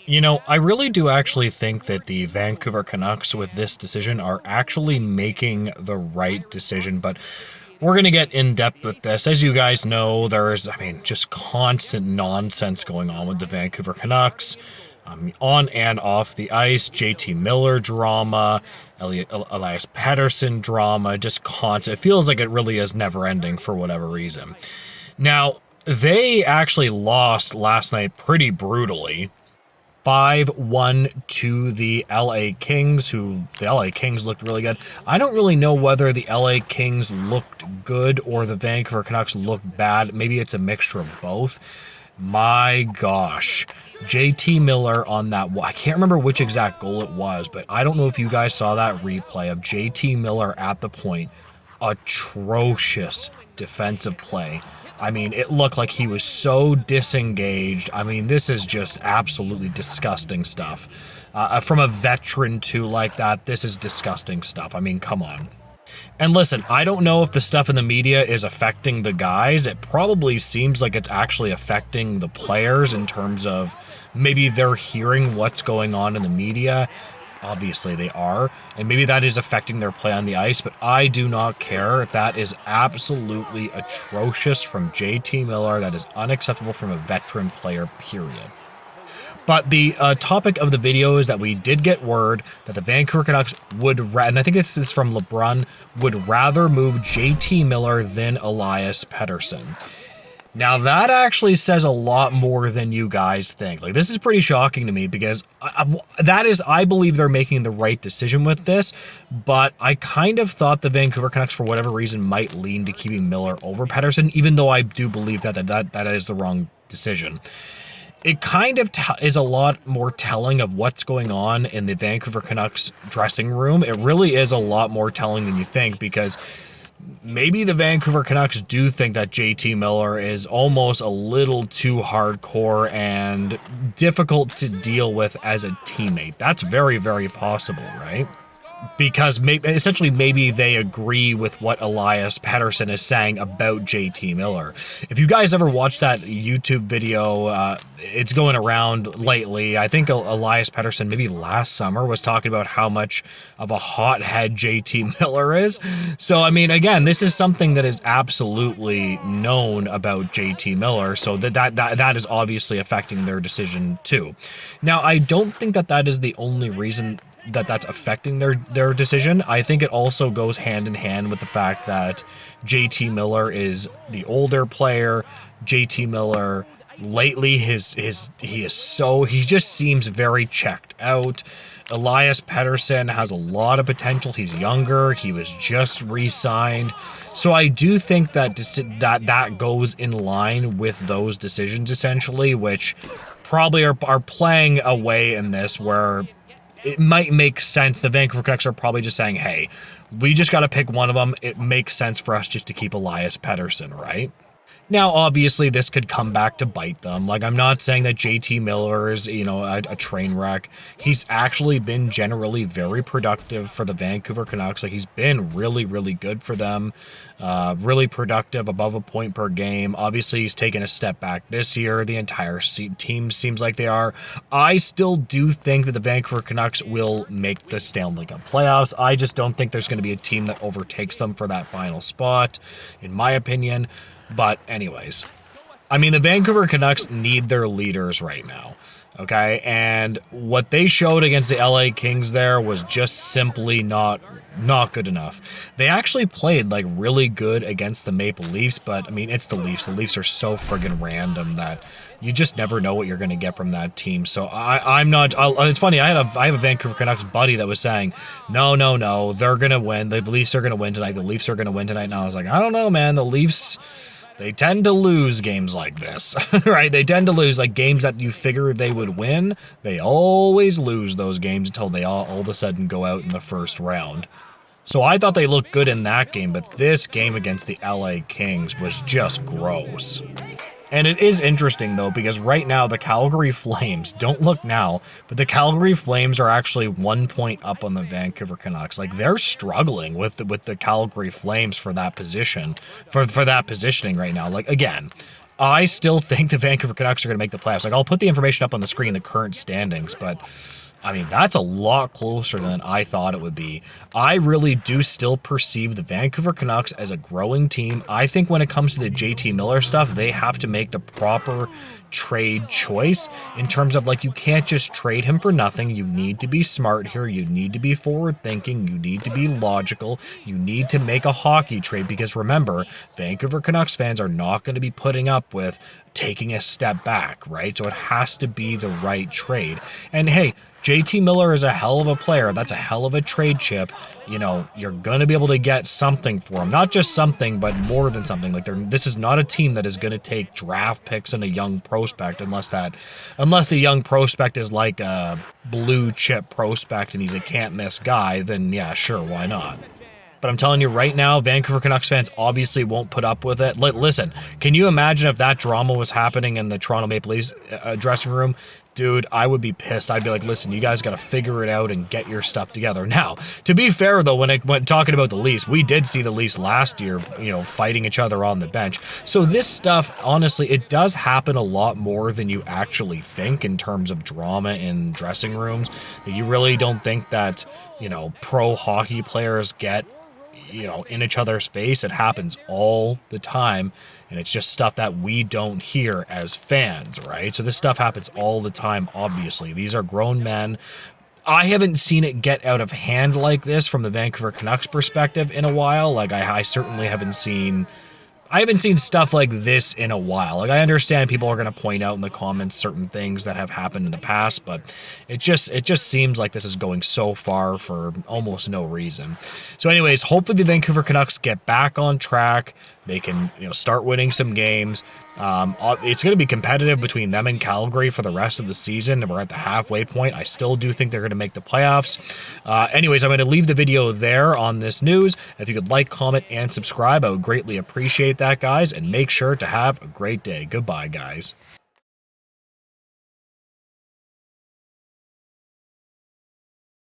You know, I really do actually think that the Vancouver Canucks with this decision are actually making the right decision, but we're going to get in depth with this. As you guys know, there's, just constant nonsense going on with the Vancouver Canucks. On and off the ice, JT Miller drama, Elias Pettersson drama, just constant. It feels like it really is never ending for whatever reason. Now, they actually lost last night pretty brutally 5-1 to the LA Kings, who the LA Kings looked really good. I don't really know whether the LA Kings looked good or the Vancouver Canucks looked bad. Maybe it's a mixture of both. My gosh. JT Miller on that, I can't remember which exact goal it was, but I don't know if you guys saw that replay of JT Miller at the point. Atrocious defensive play. It looked like he was so disengaged. This is just absolutely disgusting stuff. From a veteran too like that, this is disgusting stuff. Come on. And listen, I don't know if the stuff in the media is affecting the guys. It probably seems like it's actually affecting the players in terms of maybe they're hearing what's going on in the media. Obviously they are, and maybe that is affecting their play on the ice, but I do not care. That is absolutely atrocious from JT Miller. That is unacceptable from a veteran player, period. But the topic of the video is that we did get word that the Vancouver Canucks would, and I think this is from LeBron, would rather move JT Miller than Elias Pettersson. Now, that actually says a lot more than you guys think. Like, this is pretty shocking to me because I believe they're making the right decision with this, but I kind of thought the Vancouver Canucks, for whatever reason, might lean to keeping Miller over Pettersson, even though I do believe that is the wrong decision. It kind of is a lot more telling of what's going on in the Vancouver Canucks dressing room. It really is a lot more telling than you think, because maybe the Vancouver Canucks do think that JT Miller is almost a little too hardcore and difficult to deal with as a teammate. That's very, very possible, right? Because essentially maybe they agree with what Elias Pettersson is saying about JT Miller. If you guys ever watched that YouTube video, it's going around lately. I think Elias Pettersson maybe last summer was talking about how much of a hothead JT Miller is. So, again, this is something that is absolutely known about JT Miller. So that is obviously affecting their decision too. Now, I don't think that is the only reason that's affecting their decision. I think it also goes hand in hand with the fact that JT Miller is the older player. JT Miller lately he just seems very checked out. Elias Pettersson has a lot of potential. He's younger. He was just re-signed. So I do think that goes in line with those decisions essentially, which probably are playing a way in this where it might make sense. The Vancouver Canucks are probably just saying, hey, we just got to pick one of them. It makes sense for us just to keep Elias Pettersson, right? Now, obviously, this could come back to bite them. Like, I'm not saying that JT Miller is, a train wreck. He's actually been generally very productive for the Vancouver Canucks. Like, he's been really, really good for them. Really productive, above a point per game. Obviously, he's taken a step back this year. The entire team seems like they are. I still do think that the Vancouver Canucks will make the Stanley Cup playoffs. I just don't think there's going to be a team that overtakes them for that final spot, in my opinion. But anyways, the Vancouver Canucks need their leaders right now, okay? And what they showed against the LA Kings there was just simply not good enough. They actually played like really good against the Maple Leafs, but it's the Leafs. The Leafs are so friggin' random that you just never know what you're going to get from that team. So I'm not. It's funny. I have a Vancouver Canucks buddy that was saying, no, they're going to win. The Leafs are going to win tonight. The Leafs are going to win tonight. And I was like, I don't know, man. The Leafs, they tend to lose games like this, right? They tend to lose like games that you figure they would win. They always lose those games until they all of a sudden go out in the first round. So I thought they looked good in that game, but this game against the LA Kings was just gross. And it is interesting, though, because right now the Calgary Flames, don't look now, but the Calgary Flames are actually 1 point up on the Vancouver Canucks. Like, they're struggling with the Calgary Flames for that position, for that positioning right now. Like, again, I still think the Vancouver Canucks are going to make the playoffs. Like, I'll put the information up on the screen, the current standings, but I mean, that's a lot closer than I thought it would be. I really do still perceive the Vancouver Canucks as a growing team. I think when it comes to the JT Miller stuff, they have to make the proper trade choice in terms of, like, you can't just trade him for nothing. You need to be smart here. You need to be forward thinking. You need to be logical. You need to make a hockey trade because remember, Vancouver Canucks fans are not going to be putting up with taking a step back, right? So it has to be the right trade. And hey, JT Miller is a hell of a player. That's a hell of a trade chip. You know, you're going to be able to get something for him. Not just something, but more than something. Like, this is not a team that is going to take draft picks and a young prospect unless the young prospect is like a blue chip prospect and he's a can't miss guy, then yeah, sure, why not? But I'm telling you right now, Vancouver Canucks fans obviously won't put up with it. Listen, can you imagine if that drama was happening in the Toronto Maple Leafs dressing room? Dude, I would be pissed. I'd be like, listen, you guys got to figure it out and get your stuff together. Now, to be fair, though, when talking about the Leafs, we did see the Leafs last year, you know, fighting each other on the bench. So this stuff, honestly, it does happen a lot more than you actually think in terms of drama in dressing rooms. You really don't think that, you know, pro hockey players get, you know, in each other's face. It happens all the time, and it's just stuff that we don't hear as fans, right? So this stuff happens all the time, obviously. These are grown men. I haven't seen it get out of hand like this from the Vancouver Canucks perspective in a while. Like, I certainly haven't seen stuff like this in a while. Like, I understand people are going to point out in the comments certain things that have happened in the past, but it just seems like this is going so far for almost no reason. So anyways, hopefully the Vancouver Canucks get back on track. They can, you know, start winning some games. It's going to be competitive between them and Calgary for the rest of the season, and we're at the halfway point. I still do think they're going to make the playoffs. Anyways, I'm going to leave the video there on this news. If you could like, comment, and subscribe, I would greatly appreciate that, guys, and make sure to have a great day. Goodbye, guys.